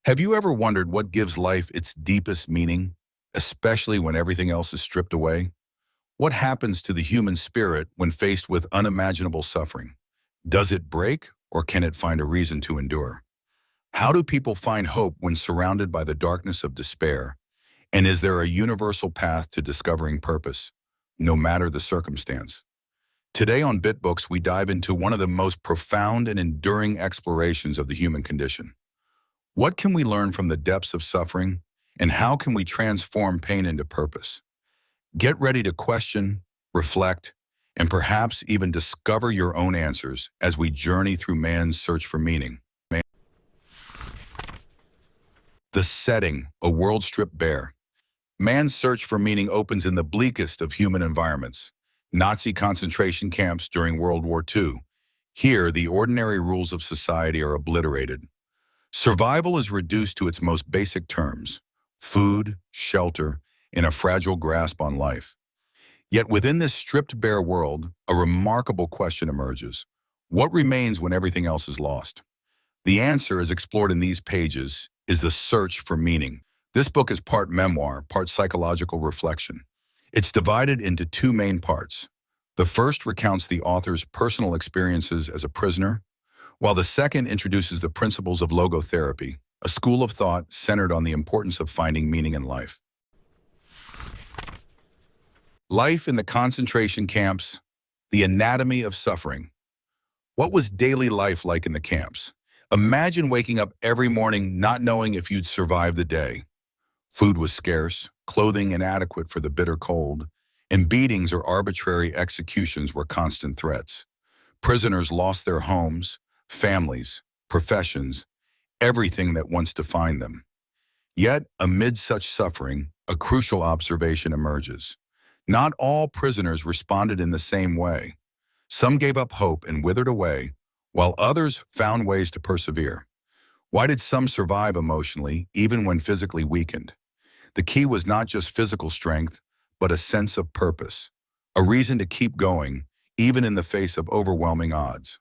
Have you ever wondered what gives life its deepest meaning, especially when everything else is stripped away? What happens to the human spirit when faced with unimaginable suffering? Does it break, or can it find a reason to endure? How do people find hope when surrounded by the darkness of despair? And is there a universal path to discovering purpose, no matter the circumstance? Today on BitBooks, we dive into one of the most profound and enduring explorations of the human condition. What can we learn from the depths of suffering, and how can we transform pain into purpose? Get ready to question, reflect, and perhaps even discover your own answers as we journey through man's search for meaning. The setting, a world stripped bare. Man's search for meaning opens in the bleakest of human environments, Nazi concentration camps during World War II. Here, the ordinary rules of society are obliterated. Survival is reduced to its most basic terms: food, shelter, and a fragile grasp on life. Yet within this stripped bare world, a remarkable question emerges. What remains when everything else is lost? The answer, as explored in these pages, is the search for meaning. This book is part memoir, part psychological reflection. It's divided into two main parts. The first recounts the author's personal experiences as a prisoner, while the second introduces the principles of logotherapy, a school of thought centered on the importance of finding meaning in life. Life in the concentration camps, the anatomy of suffering. What was daily life like in the camps? Imagine waking up every morning not knowing if you'd survive the day. Food was scarce, clothing inadequate for the bitter cold, and beatings or arbitrary executions were constant threats. Prisoners lost their homes, families, professions, everything that once defined them. Yet, amid such suffering, a crucial observation emerges. Not all prisoners responded in the same way. Some gave up hope and withered away, while others found ways to persevere. Why did some survive emotionally, even when physically weakened? The key was not just physical strength, but a sense of purpose, a reason to keep going, even in the face of overwhelming odds.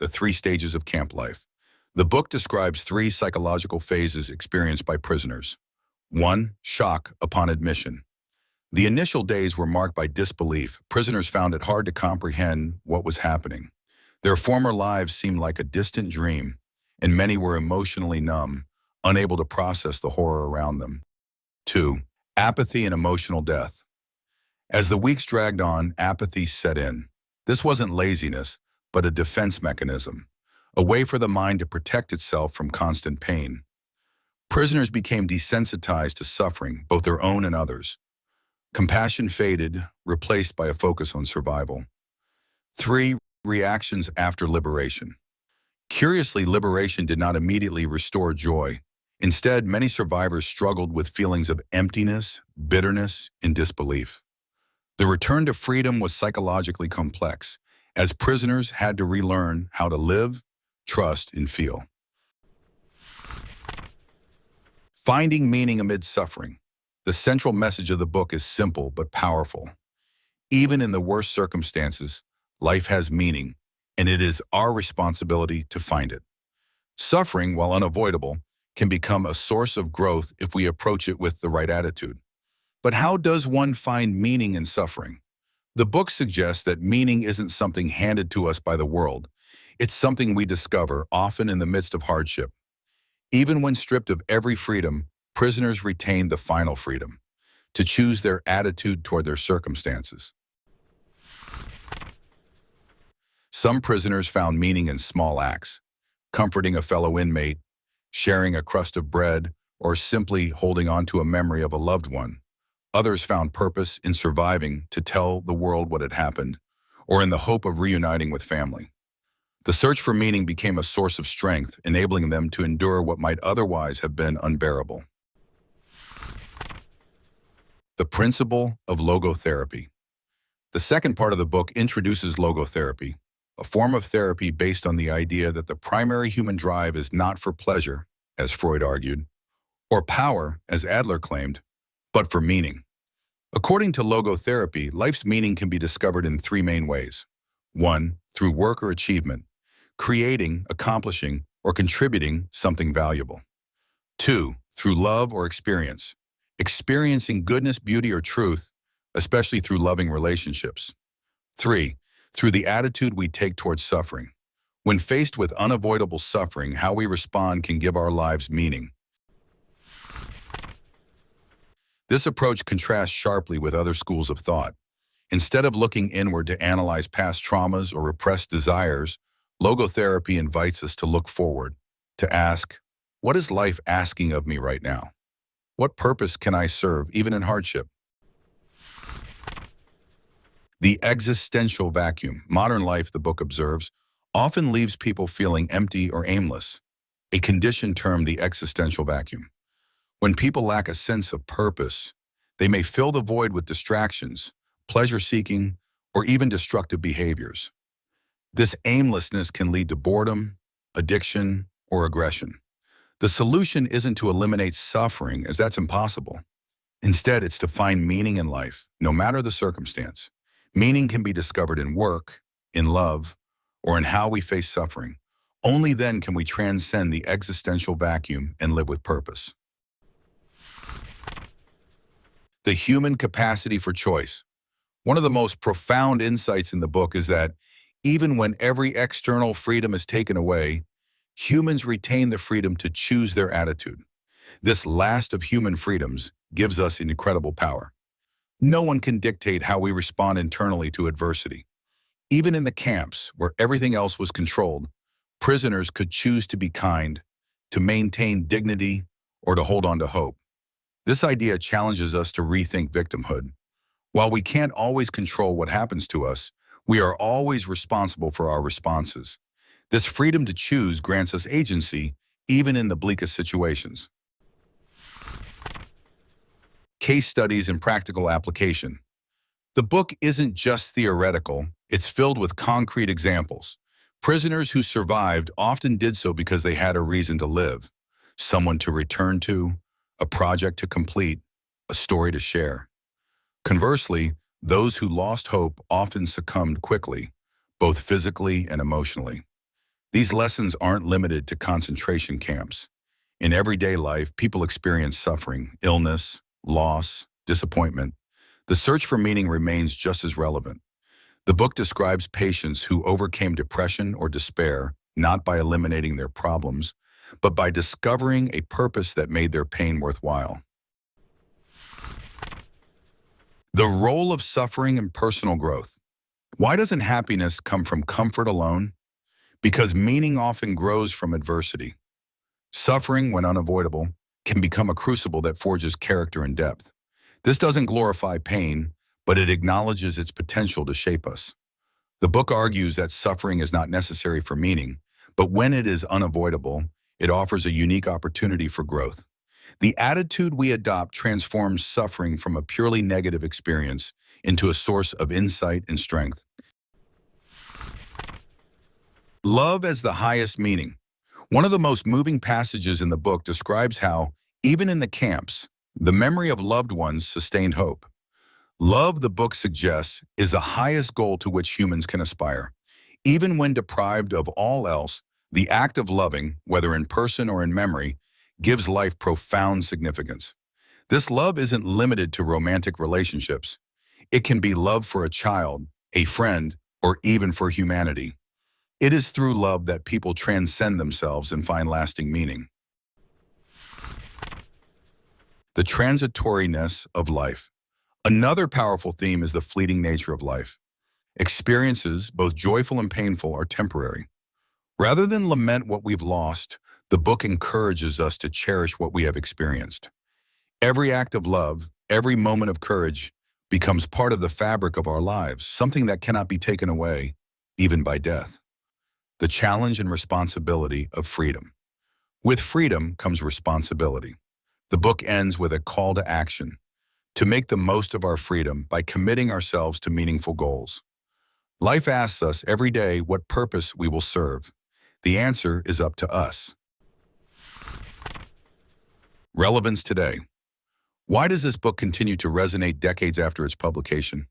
The 3 stages of camp life. The book describes 3 psychological phases experienced by prisoners. 1. Shock upon admission. The initial days were marked by disbelief. Prisoners found it hard to comprehend what was happening. Their former lives seemed like a distant dream, and many were emotionally numb, unable to process the horror around them. 2. Apathy and emotional death. As the weeks dragged on, apathy set in. This wasn't laziness, but a defense mechanism, a way for the mind to protect itself from constant pain. Prisoners became desensitized to suffering, both their own and others. Compassion faded, replaced by a focus on survival. 3. Reactions after liberation. Curiously, liberation did not immediately restore joy. Instead, many survivors struggled with feelings of emptiness, bitterness, and disbelief. The return to freedom was psychologically complex, as prisoners had to relearn how to live, trust, and feel. Finding meaning amid suffering. The central message of the book is simple but powerful. Even in the worst circumstances, life has meaning, and it is our responsibility to find it. Suffering, while unavoidable, can become a source of growth if we approach it with the right attitude. But how does one find meaning in suffering? The book suggests that meaning isn't something handed to us by the world. It's something we discover, often in the midst of hardship. Even when stripped of every freedom, prisoners retain the final freedom, to choose their attitude toward their circumstances. Some prisoners found meaning in small acts, comforting a fellow inmate, sharing a crust of bread, or simply holding on to a memory of a loved one. Others found purpose in surviving to tell the world what had happened, or in the hope of reuniting with family. The search for meaning became a source of strength, enabling them to endure what might otherwise have been unbearable. The principle of logotherapy. The second part of the book introduces logotherapy, a form of therapy based on the idea that the primary human drive is not for pleasure, as Freud argued, or power, as Adler claimed, but for meaning. According to logotherapy, life's meaning can be discovered in 3 main ways. 1. Through work or achievement, creating, accomplishing, or contributing something valuable. 2. Through love or experience, experiencing goodness, beauty, or truth, especially through loving relationships. 3. Through the attitude we take towards suffering. When faced with unavoidable suffering, how we respond can give our lives meaning. This approach contrasts sharply with other schools of thought. Instead of looking inward to analyze past traumas or repressed desires, logotherapy invites us to look forward, to ask, what is life asking of me right now? What purpose can I serve, even in hardship? The existential vacuum. Modern life, the book observes, often leaves people feeling empty or aimless, a condition termed the existential vacuum. When people lack a sense of purpose, they may fill the void with distractions, pleasure-seeking, or even destructive behaviors. This aimlessness can lead to boredom, addiction, or aggression. The solution isn't to eliminate suffering, as that's impossible. Instead, it's to find meaning in life, no matter the circumstance. Meaning can be discovered in work, in love, or in how we face suffering. Only then can we transcend the existential vacuum and live with purpose. The human capacity for choice. One of the most profound insights in the book is that even when every external freedom is taken away, humans retain the freedom to choose their attitude. This last of human freedoms gives us an incredible power. No one can dictate how we respond internally to adversity. Even in the camps, where everything else was controlled, prisoners could choose to be kind, to maintain dignity, or to hold on to hope. This idea challenges us to rethink victimhood. While we can't always control what happens to us, we are always responsible for our responses. This freedom to choose grants us agency, even in the bleakest situations. Case studies and practical application. The book isn't just theoretical, it's filled with concrete examples. Prisoners who survived often did so because they had a reason to live, someone to return to, a project to complete, a story to share. Conversely, those who lost hope often succumbed quickly, both physically and emotionally. These lessons aren't limited to concentration camps. In everyday life, people experience suffering, illness, loss, disappointment. The search for meaning remains just as relevant. The book describes patients who overcame depression or despair, not by eliminating their problems, but by discovering a purpose that made their pain worthwhile. The role of suffering in personal growth. Why doesn't happiness come from comfort alone? Because meaning often grows from adversity. Suffering, when unavoidable, can become a crucible that forges character and depth. This doesn't glorify pain, but it acknowledges its potential to shape us. The book argues that suffering is not necessary for meaning, but when it is unavoidable, it offers a unique opportunity for growth. The attitude we adopt transforms suffering from a purely negative experience into a source of insight and strength. Love as the highest meaning. One of the most moving passages in the book describes how, even in the camps, the memory of loved ones sustained hope. Love, the book suggests, is the highest goal to which humans can aspire. Even when deprived of all else, the act of loving, whether in person or in memory, gives life profound significance. This love isn't limited to romantic relationships. It can be love for a child, a friend, or even for humanity. It is through love that people transcend themselves and find lasting meaning. The transitoriness of life. Another powerful theme is the fleeting nature of life. Experiences, both joyful and painful, are temporary. Rather than lament what we've lost, the book encourages us to cherish what we have experienced. Every act of love, every moment of courage, becomes part of the fabric of our lives, something that cannot be taken away, even by death. The challenge and responsibility of freedom. With freedom comes responsibility. The book ends with a call to action, to make the most of our freedom by committing ourselves to meaningful goals. Life asks us every day what purpose we will serve. The answer is up to us. Relevance today. Why does this book continue to resonate decades after its publication?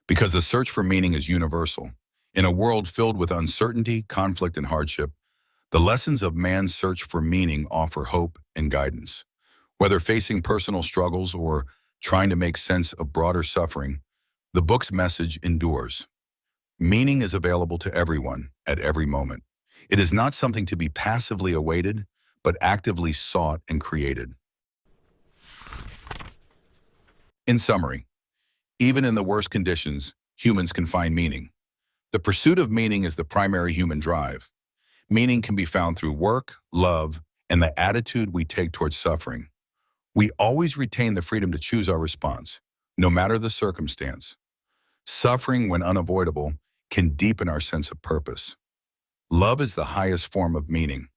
Because the search for meaning is universal. In a world filled with uncertainty, conflict, and hardship, The lessons of man's search for meaning offer hope and guidance. Whether facing personal struggles or trying to make sense of broader suffering, the book's message endures. Meaning is available to everyone at every moment. It is not something to be passively awaited, but actively sought and created. In summary, even in the worst conditions, humans can find meaning. The pursuit of meaning is the primary human drive. Meaning can be found through work, love, and the attitude we take towards suffering. We always retain the freedom to choose our response, no matter the circumstance. Suffering, when unavoidable, can deepen our sense of purpose. Love is the highest form of meaning.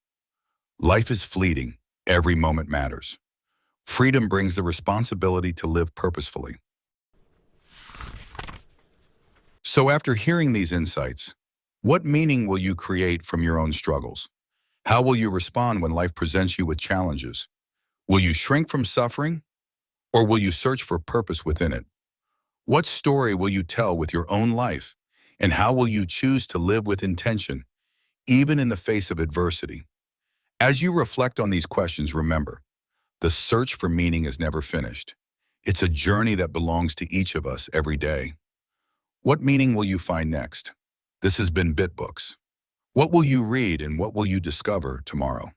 Life is fleeting. Every moment matters. Freedom brings the responsibility to live purposefully. So after hearing these insights, what meaning will you create from your own struggles? How will you respond when life presents you with challenges? Will you shrink from suffering, or will you search for purpose within it? What story will you tell with your own life, and how will you choose to live with intention, even in the face of adversity? As you reflect on these questions, remember, the search for meaning is never finished. It's a journey that belongs to each of us every day. What meaning will you find next? This has been BitBooks. What will you read and what will you discover tomorrow?